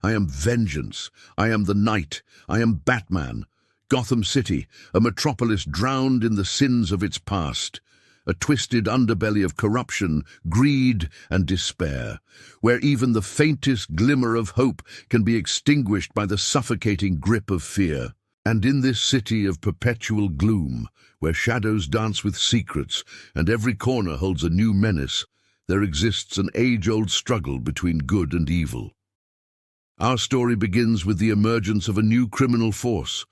I am vengeance. I am the night. I am Batman. Gotham City, a metropolis drowned in the sins of its past. A twisted underbelly of corruption, greed, and despair, where even the faintest glimmer of hope can be extinguished by the suffocating grip of fear. And in this city of perpetual gloom, where shadows dance with secrets and every corner holds a new menace, there exists an age-old struggle between good and evil. Our story begins with the emergence of a new criminal force,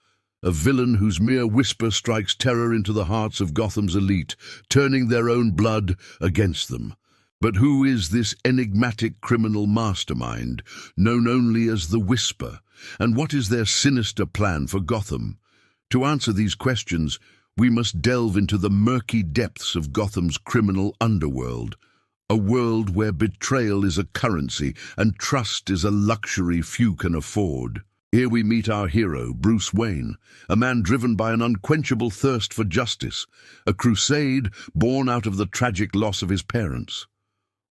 a villain whose mere whisper strikes terror into the hearts of Gotham's elite, turning their own blood against them. But who is this enigmatic criminal mastermind, known only as the Whisper, and what is their sinister plan for Gotham? To answer these questions, we must delve into the murky depths of Gotham's criminal underworld, a world where betrayal is a currency and trust is a luxury few can afford. Here we meet our hero, Bruce Wayne, a man driven by an unquenchable thirst for justice, a crusade born out of the tragic loss of his parents.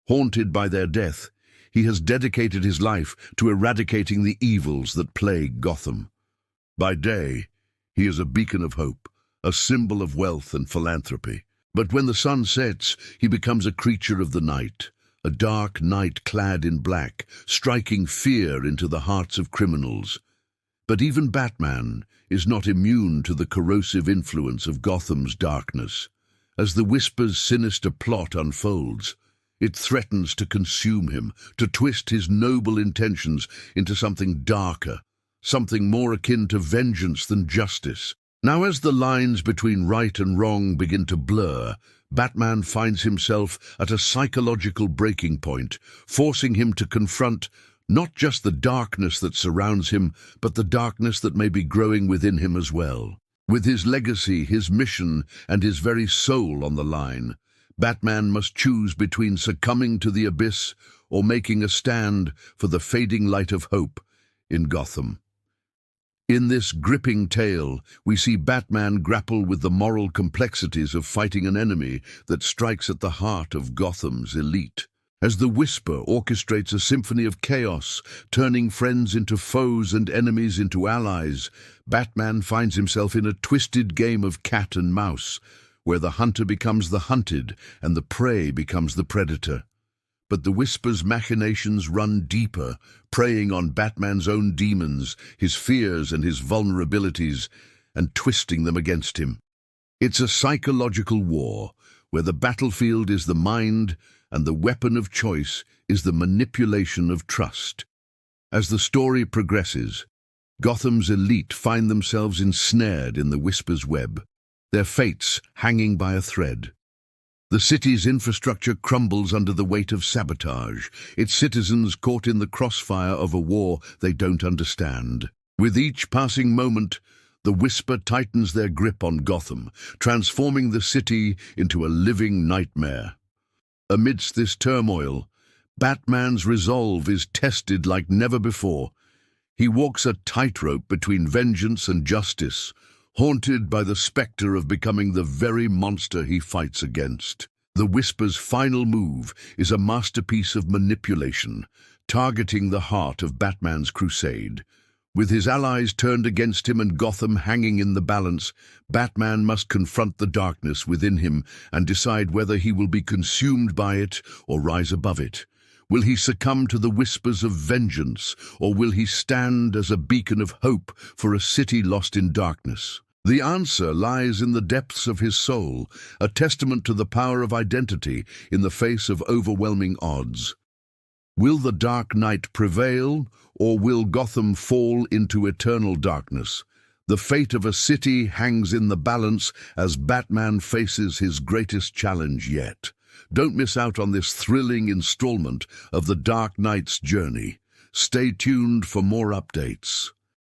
Haunted by their death, he has dedicated his life to eradicating the evils that plague Gotham. By day, he is a beacon of hope, a symbol of wealth and philanthropy. But when the sun sets, he becomes a creature of the night, a dark knight clad in black, striking fear into the hearts of criminals. But even Batman is not immune to the corrosive influence of Gotham's darkness. As the Whisper's sinister plot unfolds, it threatens to consume him, to twist his noble intentions into something darker, something more akin to vengeance than justice. Now, as the lines between right and wrong begin to blur, Batman finds himself at a psychological breaking point, forcing him to confront not just the darkness that surrounds him, but the darkness that may be growing within him as well. With his legacy, his mission, and his very soul on the line, Batman must choose between succumbing to the abyss or making a stand for the fading light of hope in Gotham. In this gripping tale, we see Batman grapple with the moral complexities of fighting an enemy that strikes at the heart of Gotham's elite. As the Whisper orchestrates a symphony of chaos, turning friends into foes and enemies into allies, Batman finds himself in a twisted game of cat and mouse, where the hunter becomes the hunted and the prey becomes the predator. But the Whisper's machinations run deeper, preying on Batman's own demons, his fears and his vulnerabilities, and twisting them against him. It's a psychological war, where the battlefield is the mind and the weapon of choice is the manipulation of trust. As the story progresses, Gotham's elite find themselves ensnared in the Whisper's web, their fates hanging by a thread. The city's infrastructure crumbles under the weight of sabotage, its citizens caught in the crossfire of a war they don't understand. With each passing moment, the Whisper tightens their grip on Gotham, transforming the city into a living nightmare. Amidst this turmoil, Batman's resolve is tested like never before. He walks a tightrope between vengeance and justice, haunted by the specter of becoming the very monster he fights against. The Whisper's final move is a masterpiece of manipulation, targeting the heart of Batman's crusade. With his allies turned against him and Gotham hanging in the balance, Batman must confront the darkness within him and decide whether he will be consumed by it or rise above it. Will he succumb to the whispers of vengeance, or will he stand as a beacon of hope for a city lost in darkness? The answer lies in the depths of his soul, a testament to the power of identity in the face of overwhelming odds. Will the Dark Knight prevail, or will Gotham fall into eternal darkness? The fate of a city hangs in the balance as Batman faces his greatest challenge yet. Don't miss out on this thrilling installment of the Dark Knight's journey. Stay tuned for more updates.